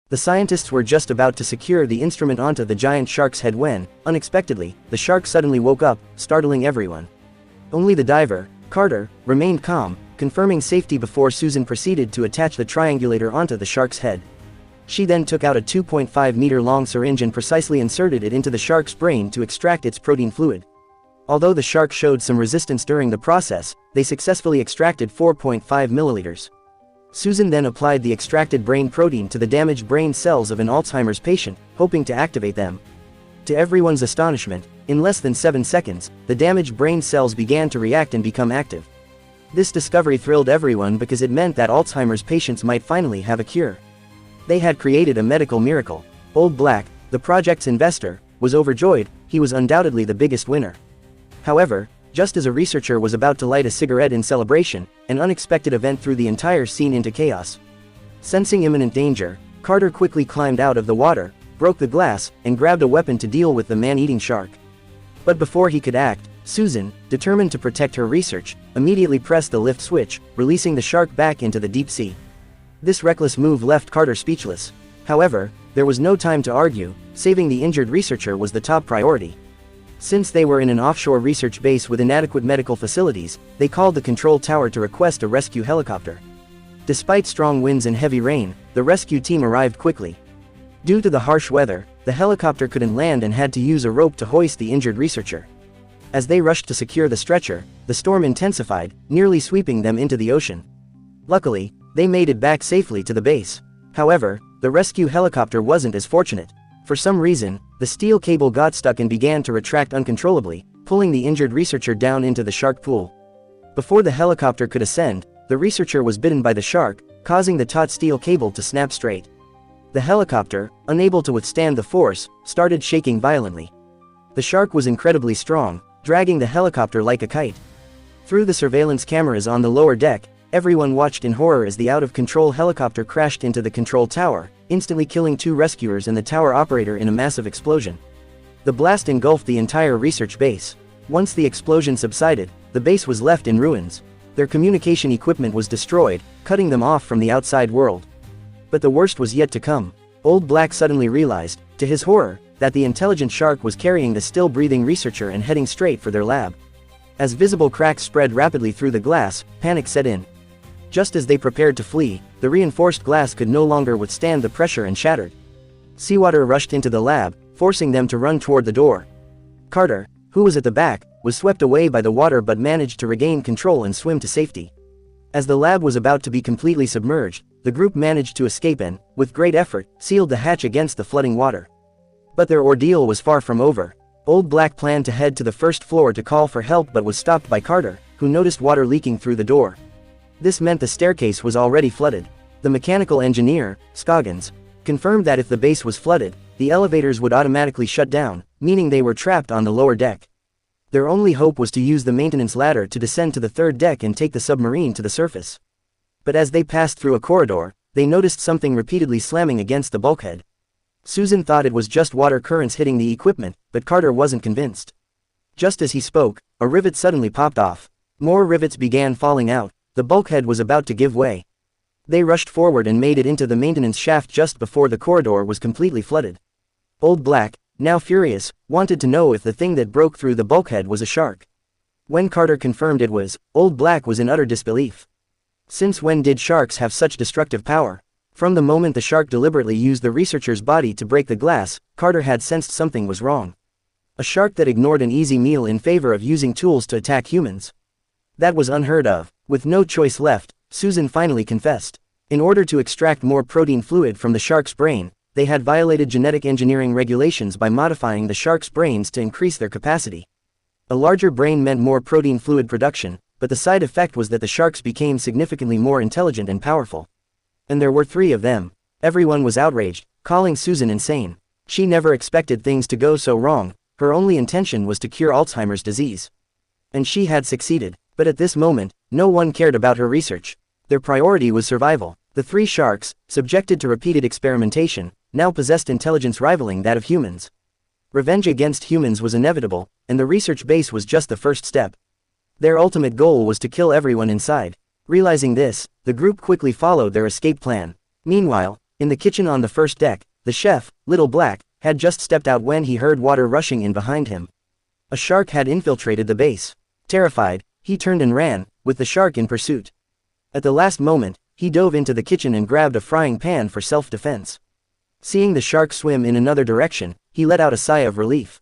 The scientists were just about to secure the instrument onto the giant shark's head when, unexpectedly, the shark suddenly woke up, startling everyone. Only the diver, Carter, remained calm, confirming safety before Susan proceeded to attach the triangulator onto the shark's head. She then took out a 2.5-meter-long syringe and precisely inserted it into the shark's brain to extract its protein fluid. Although the shark showed some resistance during the process, they successfully extracted 4.5 milliliters. Susan then applied the extracted brain protein to the damaged brain cells of an Alzheimer's patient, hoping to activate them. To everyone's astonishment, in less than 7 seconds, the damaged brain cells began to react and become active. This discovery thrilled everyone because it meant that Alzheimer's patients might finally have a cure. They had created a medical miracle. Old Black, the project's investor, was overjoyed. He was undoubtedly the biggest winner. However, just as a researcher was about to light a cigarette in celebration, an unexpected event threw the entire scene into chaos. Sensing imminent danger, Carter quickly climbed out of the water, broke the glass, and grabbed a weapon to deal with the man-eating shark. But before he could act, Susan, determined to protect her research, immediately pressed the lift switch, releasing the shark back into the deep sea. This reckless move left Carter speechless. However, there was no time to argue. Saving the injured researcher was the top priority. Since they were in an offshore research base with inadequate medical facilities, they called the control tower to request a rescue helicopter. Despite strong winds and heavy rain, the rescue team arrived quickly. Due to the harsh weather, the helicopter couldn't land and had to use a rope to hoist the injured researcher. As they rushed to secure the stretcher, the storm intensified, nearly sweeping them into the ocean. Luckily, they made it back safely to the base. However, the rescue helicopter wasn't as fortunate. For some reason, the steel cable got stuck and began to retract uncontrollably, pulling the injured researcher down into the shark pool. Before the helicopter could ascend, the researcher was bitten by the shark, causing the taut steel cable to snap straight. The helicopter, unable to withstand the force, started shaking violently. The shark was incredibly strong, dragging the helicopter like a kite. Through the surveillance cameras on the lower deck, everyone watched in horror as the out-of-control helicopter crashed into the control tower, instantly killing 2 rescuers and the tower operator in a massive explosion. The blast engulfed the entire research base. Once the explosion subsided, the base was left in ruins. Their communication equipment was destroyed, cutting them off from the outside world. But the worst was yet to come. Old Black suddenly realized, to his horror, that the intelligent shark was carrying the still-breathing researcher and heading straight for their lab. As visible cracks spread rapidly through the glass, panic set in. Just as they prepared to flee, the reinforced glass could no longer withstand the pressure and shattered. Seawater rushed into the lab, forcing them to run toward the door. Carter, who was at the back, was swept away by the water but managed to regain control and swim to safety. As the lab was about to be completely submerged, the group managed to escape and, with great effort, sealed the hatch against the flooding water. But their ordeal was far from over. Old Black planned to head to the first floor to call for help but was stopped by Carter, who noticed water leaking through the door. This meant the staircase was already flooded. The mechanical engineer, Scoggins, confirmed that if the base was flooded, the elevators would automatically shut down, meaning they were trapped on the lower deck. Their only hope was to use the maintenance ladder to descend to the 3rd deck and take the submarine to the surface. But as they passed through a corridor, they noticed something repeatedly slamming against the bulkhead. Susan thought it was just water currents hitting the equipment, but Carter wasn't convinced. Just as he spoke, a rivet suddenly popped off. More rivets began falling out. The bulkhead was about to give way. They rushed forward and made it into the maintenance shaft just before the corridor was completely flooded. Old Black, now furious, wanted to know if the thing that broke through the bulkhead was a shark. When Carter confirmed it was, Old Black was in utter disbelief. Since when did sharks have such destructive power? From the moment the shark deliberately used the researcher's body to break the glass, Carter had sensed something was wrong. A shark that ignored an easy meal in favor of using tools to attack humans. That was unheard of. With no choice left, Susan finally confessed. In order to extract more protein fluid from the shark's brain, they had violated genetic engineering regulations by modifying the shark's brains to increase their capacity. A larger brain meant more protein fluid production, but the side effect was that the sharks became significantly more intelligent and powerful. And there were 3 of them. Everyone was outraged, calling Susan insane. She never expected things to go so wrong. Her only intention was to cure Alzheimer's disease. And she had succeeded. But at this moment, no one cared about her research. Their priority was survival. The 3 sharks, subjected to repeated experimentation, now possessed intelligence rivaling that of humans. Revenge against humans was inevitable, and the research base was just the first step. Their ultimate goal was to kill everyone inside. Realizing this, the group quickly followed their escape plan. Meanwhile, In the kitchen on the first deck, the chef, Little Black, had just stepped out when he heard water rushing in behind him. A shark had infiltrated the base. Terrified, he turned and ran, with the shark in pursuit. At the last moment, he dove into the kitchen and grabbed a frying pan for self-defense. Seeing the shark swim in another direction, he let out a sigh of relief.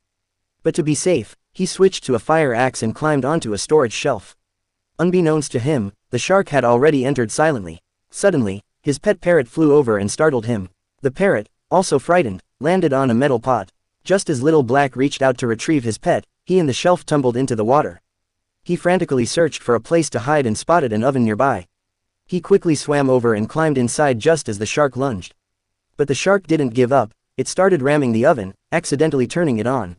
But to be safe, he switched to a fire axe and climbed onto a storage shelf. Unbeknownst to him, the shark had already entered silently. Suddenly, his pet parrot flew over and startled him. The parrot, also frightened, landed on a metal pot. Just as Little Black reached out to retrieve his pet, he and the shelf tumbled into the water. He frantically searched for a place to hide and spotted an oven nearby. He quickly swam over and climbed inside just as the shark lunged. But the shark didn't give up. It started ramming the oven, accidentally turning it on.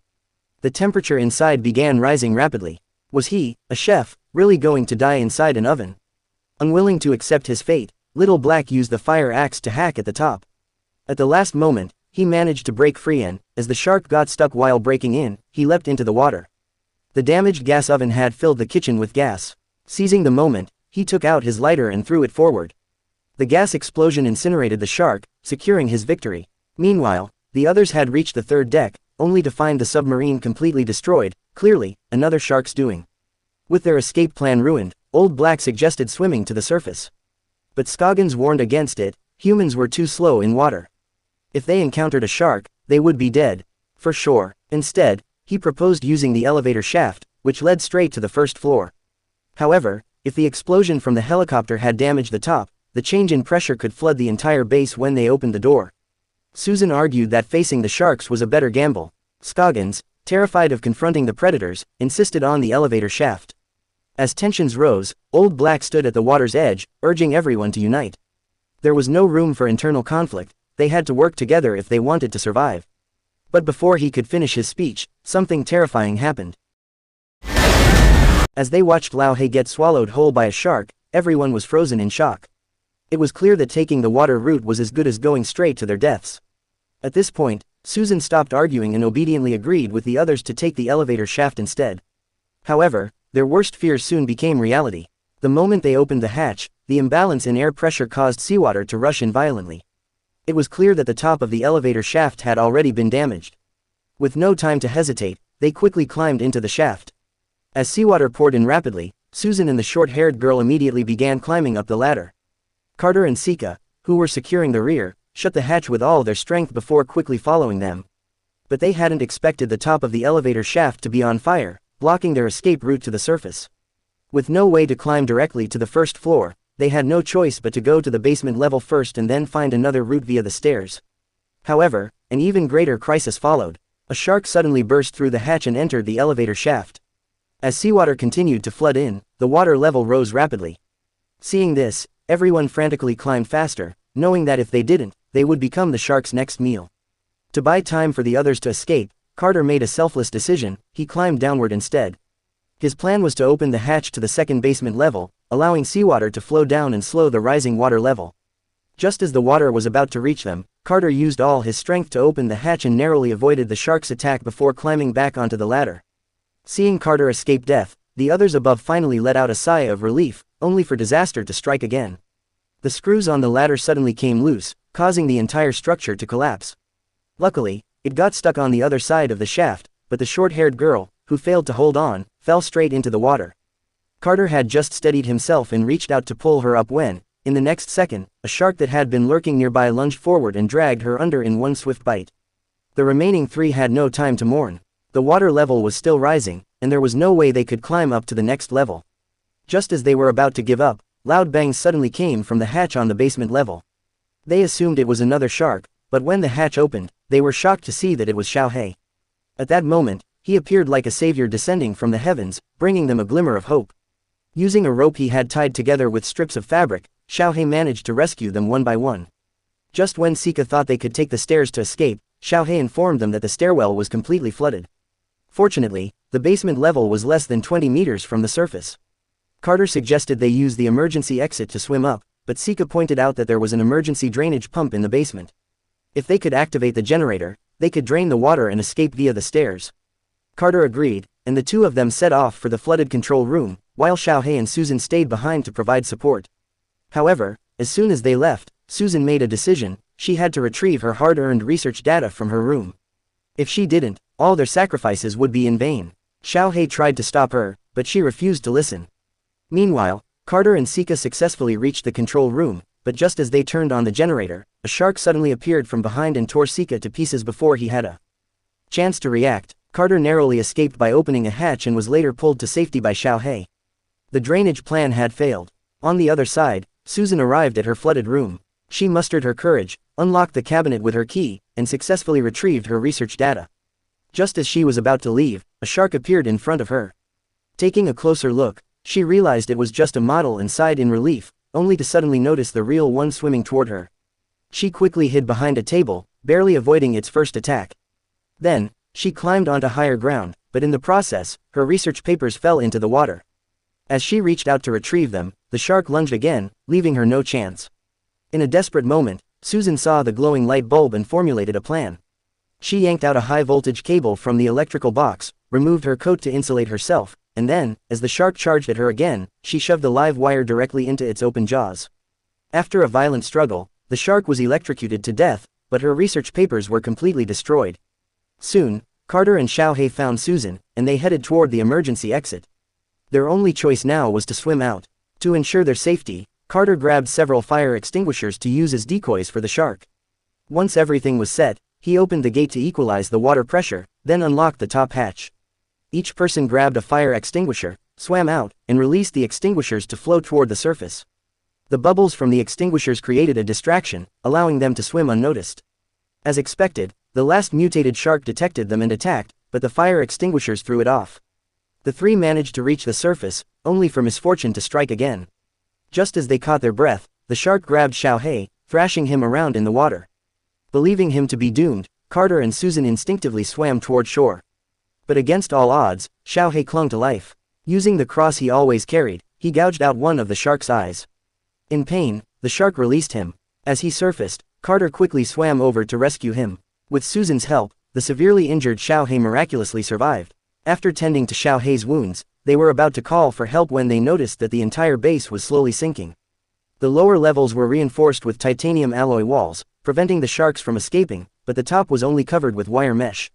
The temperature inside began rising rapidly. Was he, a chef, really going to die inside an oven? Unwilling to accept his fate, Little Black used the fire axe to hack at the top. At the last moment, he managed to break free and, as the shark got stuck while breaking in, he leapt into the water. The damaged gas oven had filled the kitchen with gas. Seizing the moment, he took out his lighter and threw it forward. The gas explosion incinerated the shark, securing his victory. Meanwhile, the others had reached the third deck, only to find the submarine completely destroyed, clearly, another shark's doing. With their escape plan ruined, Old Black suggested swimming to the surface. But Scoggins warned against it. Humans were too slow in water. If they encountered a shark, they would be dead. For sure. Instead, he proposed using the elevator shaft, which led straight to the first floor. However, if the explosion from the helicopter had damaged the top, the change in pressure could flood the entire base when they opened the door. Susan argued that facing the sharks was a better gamble. Scoggins, terrified of confronting the predators, insisted on the elevator shaft. As tensions rose, Old Black stood at the water's edge, urging everyone to unite. There was no room for internal conflict. They had to work together if they wanted to survive. But before he could finish his speech, something terrifying happened. As they watched Lao He get swallowed whole by a shark, everyone was frozen in shock. It was clear that taking the water route was as good as going straight to their deaths. At this point, Susan stopped arguing and obediently agreed with the others to take the elevator shaft instead. However, their worst fears soon became reality. The moment they opened the hatch, the imbalance in air pressure caused seawater to rush in violently. It was clear that the top of the elevator shaft had already been damaged. With no time to hesitate, they quickly climbed into the shaft. As seawater poured in rapidly, Susan and the short-haired girl immediately began climbing up the ladder. Carter and Sika, who were securing the rear, shut the hatch with all their strength before quickly following them. But they hadn't expected the top of the elevator shaft to be on fire, blocking their escape route to the surface. With no way to climb directly to the first floor, they had no choice but to go to the basement level first and then find another route via the stairs. However, an even greater crisis followed. A shark suddenly burst through the hatch and entered the elevator shaft. As seawater continued to flood in, the water level rose rapidly. Seeing this, everyone frantically climbed faster, knowing that if they didn't, they would become the shark's next meal. To buy time for the others to escape, Carter made a selfless decision. He climbed downward instead. His plan was to open the hatch to the second basement level, allowing seawater to flow down and slow the rising water level. Just as the water was about to reach them, Carter used all his strength to open the hatch and narrowly avoided the shark's attack before climbing back onto the ladder. Seeing Carter escape death, the others above finally let out a sigh of relief, only for disaster to strike again. The screws on the ladder suddenly came loose, causing the entire structure to collapse. Luckily, it got stuck on the other side of the shaft, but the short-haired girl, who failed to hold on, fell straight into the water. Carter had just steadied himself and reached out to pull her up when, in the next second, a shark that had been lurking nearby lunged forward and dragged her under in one swift bite. The remaining three had no time to mourn. The water level was still rising, and there was no way they could climb up to the next level. Just as they were about to give up, loud bangs suddenly came from the hatch on the basement level. They assumed it was another shark, but when the hatch opened, they were shocked to see that it was Xiao He. At that moment, he appeared like a savior descending from the heavens, bringing them a glimmer of hope. Using a rope he had tied together with strips of fabric, Xiao He managed to rescue them one by one. Just when Sika thought they could take the stairs to escape, Xiao He informed them that the stairwell was completely flooded. Fortunately, the basement level was less than 20 meters from the surface. Carter suggested they use the emergency exit to swim up, but Sika pointed out that there was an emergency drainage pump in the basement. If they could activate the generator, they could drain the water and escape via the stairs. Carter agreed, and the two of them set off for the flooded control room, while Xiao He and Susan stayed behind to provide support. However, as soon as they left, Susan made a decision. she had to retrieve her hard-earned research data from her room. If she didn't, all their sacrifices would be in vain. Xiaohei tried to stop her, but she refused to listen. Meanwhile, Carter and Sika successfully reached the control room, but just as they turned on the generator, a shark suddenly appeared from behind and tore Sika to pieces before he had a chance to react. Carter narrowly escaped by opening a hatch and was later pulled to safety by Xiaohei. The drainage plan had failed. On the other side, Susan arrived at her flooded room. She mustered her courage, unlocked the cabinet with her key, and successfully retrieved her research data. Just as she was about to leave, a shark appeared in front of her. Taking a closer look, she realized it was just a model and sighed in relief, only to suddenly notice the real one swimming toward her. She quickly hid behind a table, barely avoiding its first attack. Then, she climbed onto higher ground, but in the process, her research papers fell into the water. As she reached out to retrieve them, the shark lunged again, leaving her no chance. In a desperate moment, Susan saw the glowing light bulb and formulated a plan. She yanked out a high-voltage cable from the electrical box, removed her coat to insulate herself, and then, as the shark charged at her again, she shoved the live wire directly into its open jaws. After a violent struggle, the shark was electrocuted to death, but her research papers were completely destroyed. Soon, Carter and Xiaohei found Susan, and they headed toward the emergency exit. Their only choice now was to swim out. To ensure their safety, Carter grabbed several fire extinguishers to use as decoys for the shark. Once everything was set, he opened the gate to equalize the water pressure, then unlocked the top hatch. Each person grabbed a fire extinguisher, swam out, and released the extinguishers to float toward the surface. The bubbles from the extinguishers created a distraction, allowing them to swim unnoticed. As expected, the last mutated shark detected them and attacked, but the fire extinguishers threw it off. The three managed to reach the surface, only for misfortune to strike again. Just as they caught their breath, the shark grabbed Xiaohei, thrashing him around in the water. Believing him to be doomed, Carter and Susan instinctively swam toward shore. But against all odds, Xiaohei clung to life. Using the cross he always carried, he gouged out one of the shark's eyes. In pain, the shark released him. As he surfaced, Carter quickly swam over to rescue him. With Susan's help, the severely injured Xiaohei miraculously survived. After tending to Xiaohei's wounds, they were about to call for help when they noticed that the entire base was slowly sinking. The lower levels were reinforced with titanium alloy walls, preventing the sharks from escaping, but the top was only covered with wire mesh.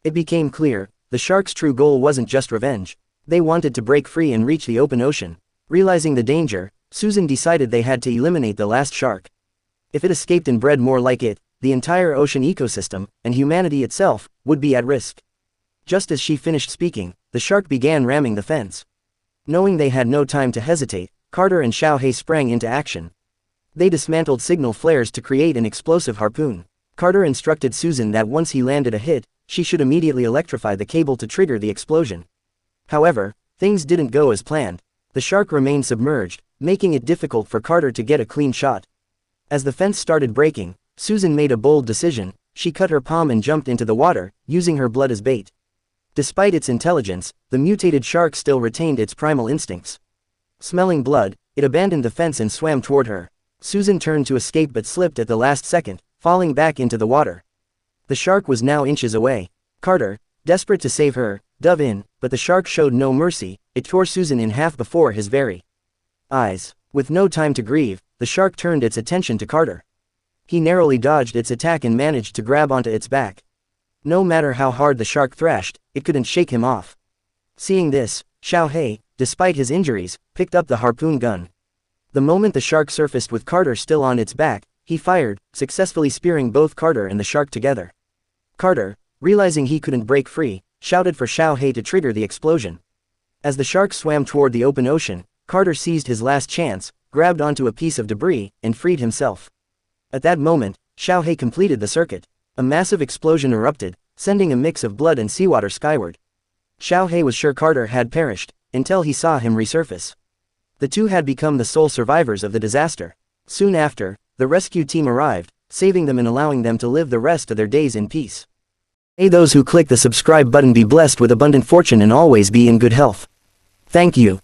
It became clear, the sharks' true goal wasn't just revenge. They wanted to break free and reach the open ocean. Realizing the danger, Susan decided they had to eliminate the last shark. If it escaped and bred more like it, the entire ocean ecosystem, and humanity itself, would be at risk. Just as she finished speaking, the shark began ramming the fence. Knowing they had no time to hesitate, Carter and Xiaohei sprang into action. They dismantled signal flares to create an explosive harpoon. Carter instructed Susan that once he landed a hit, she should immediately electrify the cable to trigger the explosion. However, things didn't go as planned. The shark remained submerged, making it difficult for Carter to get a clean shot. As the fence started breaking, Susan made a bold decision. She cut her palm and jumped into the water, using her blood as bait. Despite its intelligence, the mutated shark still retained its primal instincts. Smelling blood, it abandoned the fence and swam toward her. Susan turned to escape but slipped at the last second, falling back into the water. The shark was now inches away. Carter, desperate to save her, dove in, but the shark showed no mercy. It tore Susan in half before his very eyes. With no time to grieve, the shark turned its attention to Carter. He narrowly dodged its attack and managed to grab onto its back. No matter how hard the shark thrashed, it couldn't shake him off. Seeing this, Xiaohei, despite his injuries, picked up the harpoon gun. The moment the shark surfaced with Carter still on its back, he fired, successfully spearing both Carter and the shark together. Carter, realizing he couldn't break free, shouted for Xiaohei to trigger the explosion. As the shark swam toward the open ocean, Carter seized his last chance, grabbed onto a piece of debris, and freed himself. At that moment, Xiaohei completed the circuit. A massive explosion erupted, sending a mix of blood and seawater skyward. Xiaohei was sure Carter had perished, until he saw him resurface. The two had become the sole survivors of the disaster. Soon after, the rescue team arrived, saving them and allowing them to live the rest of their days in peace. May those who click the subscribe button be blessed with abundant fortune and always be in good health. Thank you.